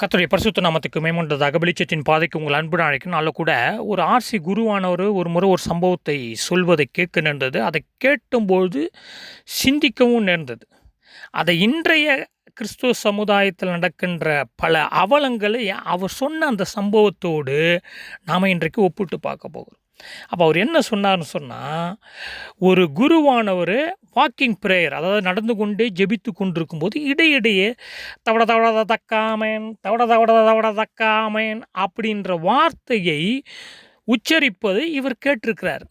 கர்த்தருடைய பரிசுத்த நாமத்துக்கு மேம்பட்டதாக வெளிச்சத்தின் பாதைக்கு உங்கள் அன்புடன் அழைக்கணும். நல்ல கூட ஒரு ஆர்சி குருவானவர் ஒரு முறை ஒரு சம்பவத்தை சொல்வதை கேட்க நேர்ந்தது. அதை கேட்டும்போது சிந்திக்கவும் நேர்ந்தது. அதை இன்றைய கிறிஸ்துவ சமுதாயத்தில் நடக்கின்ற பல அவலங்களை அவர் சொன்ன அந்த சம்பவத்தோடு நாம் இன்றைக்கு ஒப்பிட்டு பார்க்க போகிறோம். அப்போ அவர் என்ன சொன்னார்னு சொன்னால், ஒரு குருவானவர் வாக்கிங் ப்ரேயர், அதாவது நடந்து கொண்டே ஜெபித்து கொண்டிருக்கும்போது இடையிடையே தவட தவட தக்காமேன் தவட தவட தவட தக்காமேன் அப்படின்ற வார்த்தையை உச்சரிப்பதை இவர் கேட்டிருக்கிறார்.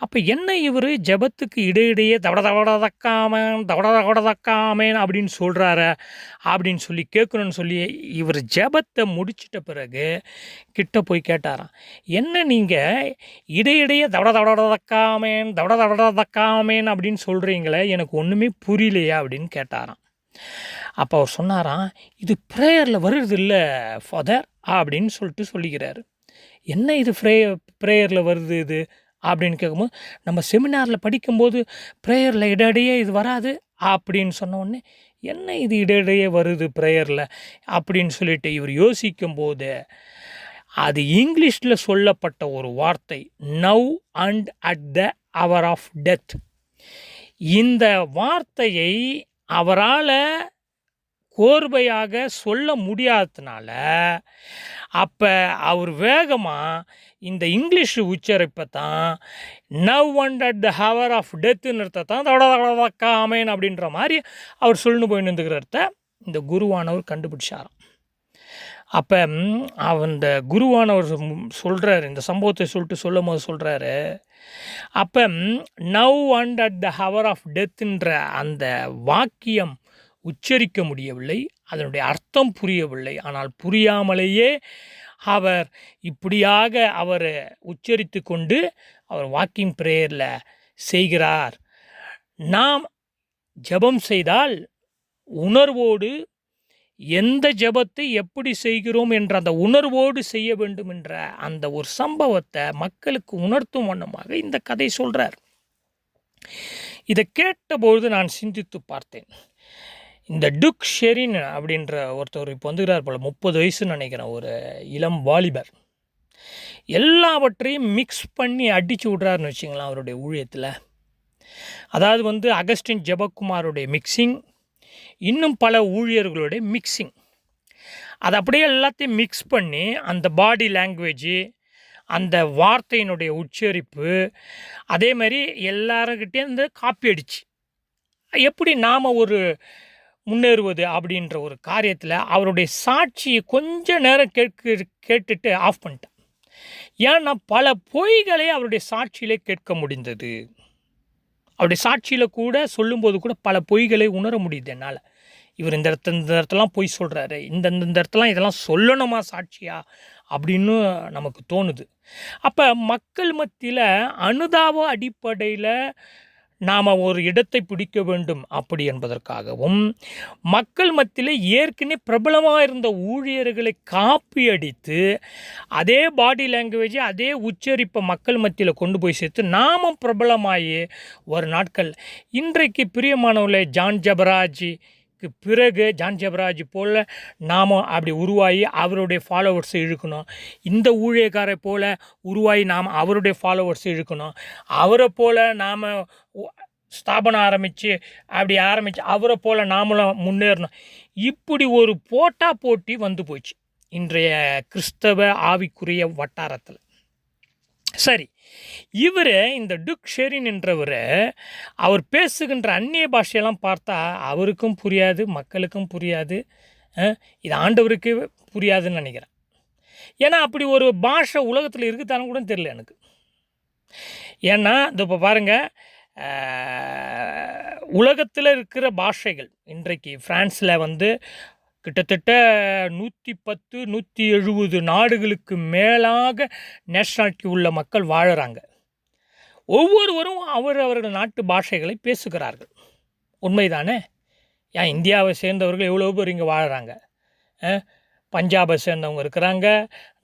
அப்போ என்ன இவர் ஜெபத்துக்கு இடையிடையே தவட தவட தக்காமேன் தவட தவட தக்காமேன் அப்படின்னு சொல்கிறார அப்படின்னு சொல்லி கேட்கணும்னு சொல்லி இவர் ஜெபத்தை முடிச்சிட்ட பிறகு கிட்ட போய் கேட்டாராம், என்ன நீங்கள் இடையிடையே தவட தவட தக்காமேன் தவட தவட தக்காமேன் அப்படின்னு சொல்கிறீங்களே, எனக்கு ஒன்றுமே புரியலையா அப்படின்னு கேட்டாராம். அப்போ அவர் சொன்னாராம், இது ப்ரேயரில் வருது இல்லை ஃபாதர் அப்படின்னு சொல்லிட்டு சொல்லிக்கிறாரு. என்ன இது ப்ரேயரில் வருது இது அப்படின்னு கேட்கும்போது, நம்ம செமினாரில் படிக்கும்போது ப்ரேயரில் இடையிடையே இது வராது அப்படின்னு சொன்ன உடனே, என்ன இது இடையிடையே வருது ப்ரேயரில் அப்படின்னு சொல்லிட்டு இவர் யோசிக்கும்போது, அது இங்கிலீஷில் சொல்லப்பட்ட ஒரு வார்த்தை, now and at the hour of death. இந்த வார்த்தையை அவரால் கோர்வையாக சொல்ல முடியாததுனால அப்போ அவர் வேகமாக இந்த இங்கிலீஷ் உச்சரிப்பை தான் now and at the hour of டெத்துன்னு தான் தவடக்காமேன் அப்படின்ற மாதிரி அவர் சொல்லு போய் நின்றுக்கிறத இந்த குருவானவர் கண்டுபிடிச்சாராம். அப்போ அந்த குருவானவர் சொல்கிறார், இந்த சம்பவத்தை சொல்லும் போது சொல்கிறாரு, அப்போ now and at the hour of டெத்துன்ற அந்த வாக்கியம் உச்சரிக்க முடியவில்லை, அதனுடைய அர்த்தம் புரியவில்லை. ஆனால் புரியாமலேயே அவர் இப்படியாக அவர் உச்சரித்து கொண்டு அவர் வாக்கிங் ப்ரேயரில் செய்கிறார். நாம் ஜெபம் செய்தால் உணர்வோடு எந்த ஜெபத்தை எப்படி செய்கிறோம் என்ற அந்த உணர்வோடு செய்ய வேண்டும் என்ற அந்த ஒரு சம்பவத்தை மக்களுக்கு உணர்த்தும் வண்ணமாக இந்த கதை சொல்கிறார். இதை கேட்டபொழுது நான் சிந்தித்து பார்த்தேன். இந்த டுக் ஷெரின் அப்படின்ற ஒருத்தர் இப்போ வந்துக்கிறார் போல், 30 வயசுன்னு நினைக்கிறேன், ஒரு இளம் வாலிபர். எல்லாவற்றையும் மிக்ஸ் பண்ணி அடித்து விட்றாருன்னு வச்சிங்களேன் அவருடைய ஊழியத்தில். அதாவது அகஸ்டின் ஜெபக்குமாருடைய மிக்சிங், இன்னும் பல ஊழியர்களுடைய மிக்சிங், அது அப்படியே எல்லாத்தையும் மிக்ஸ் பண்ணி அந்த பாடி லாங்குவேஜு, அந்த வார்த்தையினுடைய உச்சரிப்பு, அதே மாதிரி எல்லாருக்கிட்டேருந்து காப்பி அடிச்சு எப்படி நாம் ஒரு முன்னேறுவது அப்படின்ற ஒரு காரியத்தில் அவருடைய சாட்சியை கொஞ்ச நேரம் கேட்டுட்டு ஆஃப் பண்ணிட்டேன். ஏன்னா பல பொய்களை அவருடைய சாட்சியிலே கேட்க முடிந்தது. அவருடைய சாட்சியில் கூட சொல்லும்போது கூட பல பொய்களை உணர முடியுது என்னால். இவர் இந்த இடத்துலாம் பொய் சொல்கிறாரு, இந்த இடத்துலாம் இதெல்லாம் சொல்லணுமா சாட்சியா அப்படின்னு நமக்கு தோணுது. அப்போ மக்கள் மத்தியில் அனுதாப அடிப்படையில் நாம் ஒரு இடத்தை பிடிக்க வேண்டும் அப்படி என்பதற்காகவும், மக்கள் மத்தியில் ஏற்கனவே பிரபலமாக இருந்த ஊழியர்களை காப்பி அடித்து அதே பாடி லாங்குவேஜ் அதே உச்சரிப்பை மக்கள் மத்தியில் கொண்டு போய் சேர்த்து நாமும் பிரபலமாகி ஒரு நாட்கள் இன்றைக்கு பிரியமானவர்களே ஜான் ஜபராஜுக்கு பிறகு ஜான் ஜபராஜ் போல் நாம் அப்படி உருவாகி அவருடைய ஃபாலோவர்ஸை இழுக்கணும். இந்த ஊழியக்காரை போல் உருவாகி நாம் அவருடைய ஃபாலோவர்ஸை இழுக்கணும். அவரை போல் நாம் ஸ்தாபனம் ஆரம்பித்து அவரை போல் நாமளும் முன்னேறணும். இப்படி ஒரு போட்டி வந்து போச்சு இன்றைய கிறிஸ்தவ ஆவிக்குரிய வட்டாரத்தில். சரி, இவர் இந்த டுக் ஷெரின் என்றவர் அவர் பேசுகின்ற அந்நிய பாஷையெல்லாம் பார்த்தா அவருக்கும் புரியாது, மக்களுக்கும் புரியாது, இது ஆண்டவருக்கு புரியாதுன்னு நினைக்கிறேன். ஏன்னா அப்படி ஒரு பாஷை உலகத்தில் இருக்குதான்னு கூட தெரியல எனக்கு. ஏன்னா இப்போ பாருங்கள், உலகத்தில் இருக்கிற பாஷைகள் இன்றைக்கு ஃப்ரான்ஸில் கிட்டத்தட்ட 110 170 நாடுகளுக்கு மேலாக நேஷ்னாலிட்டி உள்ள மக்கள் வாழுறாங்க. ஒவ்வொருவரும் அவர்கள் நாட்டு பாஷைகளை பேசுகிறார்கள். உண்மைதானே? ஏன் இந்தியாவை சேர்ந்தவர்கள் எவ்வளோ பேர் இங்கே வாழுறாங்க. பஞ்சாபை சேர்ந்தவங்க இருக்கிறாங்க,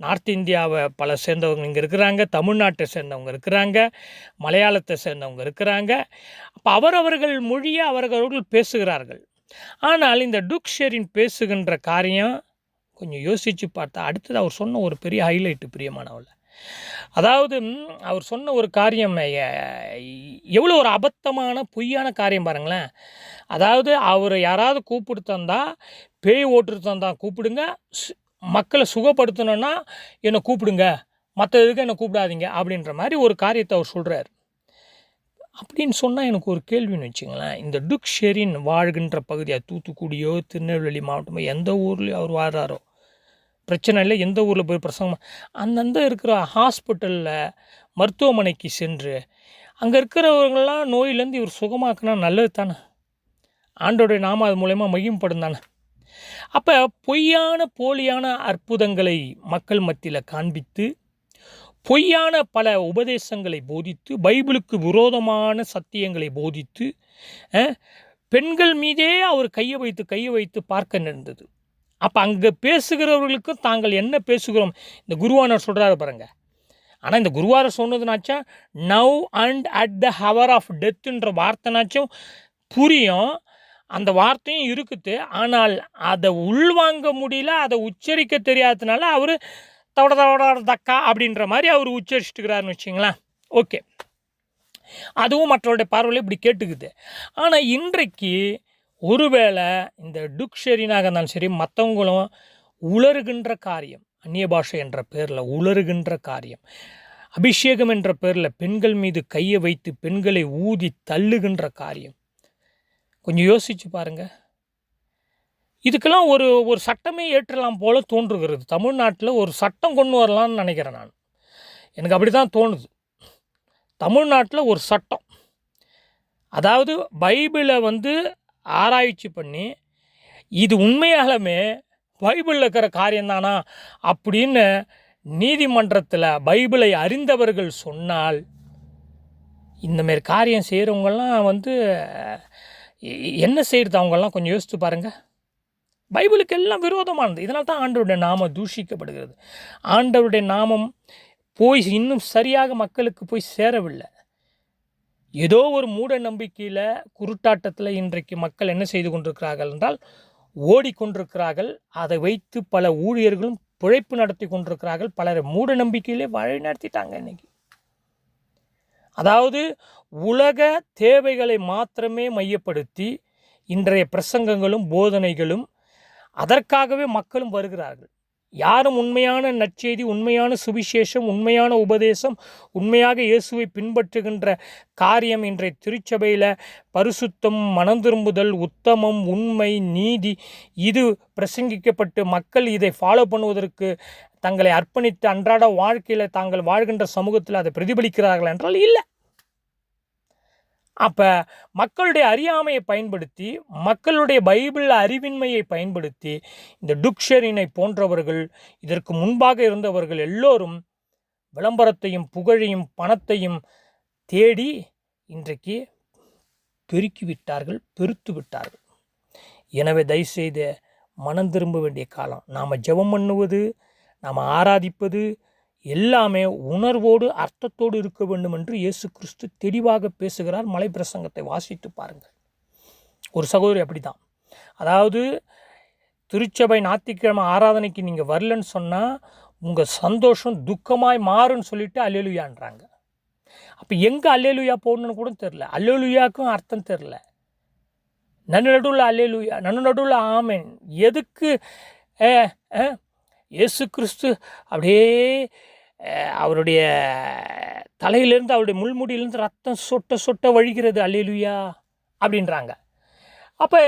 நார்த் இந்தியாவை பல சேர்ந்தவங்க இங்கே இருக்கிறாங்க, தமிழ்நாட்டை சேர்ந்தவங்க இருக்கிறாங்க, மலையாளத்தை சேர்ந்தவங்க இருக்கிறாங்க. அப்போ அவரவர்கள் மொழியை அவர்கள் பேசுகிறார்கள். ஆனால் இந்த டுக் ஷெரின் பேசுகின்ற காரியம் கொஞ்சம் யோசித்து பார்த்தா அடுத்தது அவர் சொன்ன ஒரு பெரிய ஹைலைட்டு பிரியமானவள். அதாவது அவர் சொன்ன ஒரு காரியம் எவ்வளோ ஒரு அபத்தமான பொய்யான காரியம் பாருங்களேன். அதாவது அவர் யாராவது கூப்பிட்டு தந்தா, பேய் ஓட்டுறது தந்தா கூப்பிடுங்க, மக்களை சுகப்படுத்தணுன்னா என்னை கூப்பிடுங்க, மற்ற இதுக்கு என்னை கூப்பிடாதீங்க அப்படின்ற மாதிரி ஒரு காரியத்தை அவர் சொல்கிறார். அப்படின்னு சொன்னால் எனக்கு ஒரு கேள்வின்னு வச்சுங்களேன், இந்த டுக் ஷெரின் வாழ்கின்ற பகுதியாக தூத்துக்குடியோ திருநெல்வேலி மாவட்டமோ எந்த ஊர்லேயும் அவர் வாழ்கிறாரோ பிரச்சனை இல்லை, எந்த ஊரில் போய் பிரசங்கம் அந்தந்த இருக்கிற ஹாஸ்பிட்டலில் மருத்துவமனைக்கு சென்று அங்கே இருக்கிறவங்களாம் நோயிலேருந்து இவர் சுகமாக்குனா நல்லது தானே, ஆண்டோடைய நாம அது மூலயமா மகிம்படும் தானே. அப்போ பொய்யான போலியான அற்புதங்களை மக்கள் மத்தியில் காண்பித்து பொய்யான பல உபதேசங்களை போதித்து பைபிளுக்கு விரோதமான சத்தியங்களை போதித்து பெண்கள் மீதே அவர் கையை வைத்து பார்க்க நேர்ந்தது. அப்போ அங்கே பேசுகிறவர்களுக்கும் தாங்கள் என்ன பேசுகிறோம் இந்த குருவானர் சொல்கிறாரு பாருங்க. ஆனால் இந்த குருவாரை சொன்னதுனாச்சா now and at the hour of டெத்துன்ற வார்த்தைனாச்சும் புரியும், அந்த வார்த்தையும் இருக்குது. ஆனால் அதை உள்வாங்க முடியல, அதை உச்சரிக்க தெரியாததுனால அவர் தவட தக்கா அப்படின்ற மாதிரி அவர் உச்சரிச்சுட்டுக்கிறாருன்னு வச்சிங்களேன். ஓகே, அதுவும் மற்றவருடைய பார்வையில் இப்படி கேட்டுக்குது. ஆனால் இன்றைக்கு ஒருவேளை இந்த டுக் ஷெரினாக இருந்தாலும் சரி, மற்றவங்களும் உளறுகின்ற காரியம், அந்நிய பாஷை என்ற பேரில் உளறுகின்ற காரியம், அபிஷேகம் என்ற பேரில் பெண்கள் மீது கையை வைத்து பெண்களை ஊதி தள்ளுகின்ற காரியம், கொஞ்சம் யோசித்து பாருங்கள். இதுக்கெல்லாம் ஒரு சட்டமே ஏற்றலாம் போல தோன்றுகிறது. தமிழ்நாட்டில் ஒரு சட்டம் கொண்டு வரலான்னு நினைக்கிறேன் நான். எனக்கு அப்படி தான் தோணுது. தமிழ்நாட்டில் ஒரு சட்டம், அதாவது பைபிளை ஆராய்ச்சி பண்ணி இது உண்மையாலுமே பைபிளில் இருக்கிற காரியம்தானா அப்படின்னு நீதிமன்றத்தில் பைபிளை அறிந்தவர்கள் சொன்னால், இந்தமாரி காரியம் செய்கிறவங்கெல்லாம் என்ன செய்கிறது அவங்கெல்லாம் கொஞ்சம் யோசித்து பாருங்கள். பைபிளுக்கு எல்லாம் விரோதமானது. இதனால் தான் ஆண்டவருடைய நாமம் தூஷிக்கப்படுகிறது. ஆண்டவருடைய நாமம் போய் இன்னும் சரியாக மக்களுக்கு போய் சேரவில்லை. ஏதோ ஒரு மூட நம்பிக்கையில் குருட்டாட்டத்தில் இன்றைக்கு மக்கள் என்ன செய்து கொண்டிருக்கிறார்கள் என்றால் ஓடிக்கொண்டிருக்கிறார்கள். அதை வைத்து பல ஊழியர்களும் பிழைப்பு நடத்தி கொண்டிருக்கிறார்கள். பலரை மூட நம்பிக்கையிலே வழி நடத்திட்டாங்க. இன்னைக்கு அதாவது உலக தேவைகளை மாத்திரமே மையப்படுத்தி இன்றைய பிரசங்கங்களும் போதனைகளும், அதற்காகவே மக்களும் வருகிறார்கள். யாரும் உண்மையான நற்செய்தி, உண்மையான சுவிசேஷம், உண்மையான உபதேசம், உண்மையாக இயேசுவை பின்பற்றுகின்ற காரியம் இன்றைய திருச்சபையில் பரிசுத்தம், மனம் திரும்புதல், உத்தமம், உண்மை, நீதி இது பிரசங்கிக்கப்பட்டு மக்கள் இதை ஃபாலோ பண்ணுவதற்கு தங்களை அர்ப்பணித்து அன்றாட வாழ்க்கையில் தாங்கள் வாழ்கின்ற சமூகத்தில் அதை பிரதிபலிக்கிறார்கள் என்றால் இல்லை. அப்போ மக்களுடைய அறியாமையை பயன்படுத்தி, மக்களுடைய பைபிள் அறிவின்மையை பயன்படுத்தி இந்த டுக் ஷெரினை போன்றவர்கள், இதற்கு முன்பாக இருந்தவர்கள் எல்லோரும் விளம்பரத்தையும் புகழையும் பணத்தையும் தேடி இன்றைக்கு பெருக்கி விட்டார்கள், பெருத்து விட்டார்கள். எனவே தயவுசெய்து மனம் திரும்ப வேண்டிய காலம். நாம் ஜெபம் பண்ணுவது, நாம் ஆராதிப்பது எல்லாமே உணர்வோடு அர்த்தத்தோடு இருக்க வேண்டும் என்று இயேசு கிறிஸ்து தெளிவாக பேசுகிறார். மலை பிரசங்கத்தை வாசித்து பாருங்கள். ஒரு சகோதரி அப்படி தான், அதாவது திருச்சபை ஞாயிற்றுக்கிழமை ஆராதனைக்கு நீங்கள் வரலன்னு சொன்னால் உங்கள் சந்தோஷம் துக்கமாய் மாறுன்னு சொல்லிட்டு அல்லேலூயான்றாங்க. அப்போ எங்கே அல்லேலூயா போடணுன்னு கூட தெரில, அல்லேலூயாவுக்கும் அர்த்தம் தெரில. நடுநடுவில் அல்லேலூயா, நடுநடுவில் ஆமென். எதுக்கு இயேசு கிறிஸ்து அப்படியே அவருடைய தலையிலேருந்து அவருடைய முள்முடியிலேருந்து ரத்தம் சொட்ட வழிகிறது அல்லேலூயா அப்படின்றாங்க. அப்போ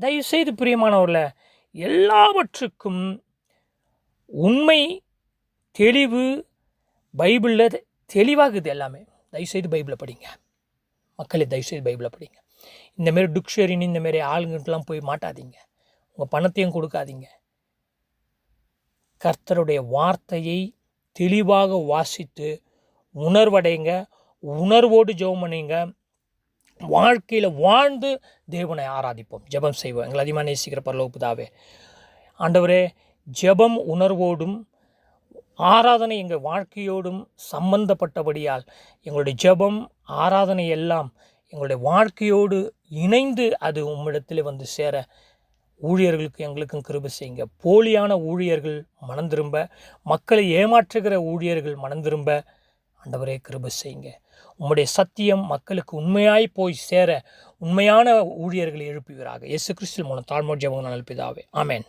தயவுசெய்து பிரியமானவர்கள, எல்லாவற்றுக்கும் உண்மை தெளிவு பைபிளில் தெளிவாகுது எல்லாமே. தயவுசெய்து பைபிளை படிங்க மக்களே, தயவுசெய்து பைபிளை படிங்க. இந்தமாரி டுக் ஷெரின் இந்தமாரி ஆளுங்கள்லாம் போய் மாட்டாதீங்க, உங்கள் பணத்தையும் கொடுக்காதீங்க. கர்த்தருடைய வார்த்தையை தெளிவாக வாசித்து உணர்வடைங்க, உணர்வோடு ஜெபம் பண்ணுங்க, வாழ்க்கையில் வாழ்ந்து தேவனை ஆராதிப்போம், ஜெபம் செய்வோம். எங்களை அதிகமாக நேசிக்கிற பரலோக பிதாவே, ஆண்டவரே, ஜெபம் உணர்வோடும் ஆராதனை எங்கள் வாழ்க்கையோடும் சம்பந்தப்பட்டபடியால் எங்களுடைய ஜெபம் ஆராதனை எல்லாம் எங்களுடைய வாழ்க்கையோடு இணைந்து அது உம்மிடத்தில் சேர ஊழியர்களுக்கு எங்களுக்கும் கிருபை செய்யுங்க. போலியான ஊழியர்கள் மனம் திரும்ப, மக்களை ஏமாற்றுகிற ஊழியர்கள் மனம் திரும்ப ஆண்டவரே கிருபை செய்யுங்க. உம்முடைய சத்தியம் மக்களுக்கு உண்மையாய் போய் சேர உண்மையான ஊழியர்களை எழுப்புவீராக. இயேசு கிறிஸ்து மூலம் தாழ்மையோடு ஜெபம் நல்ல பிதாவே, ஆமென்.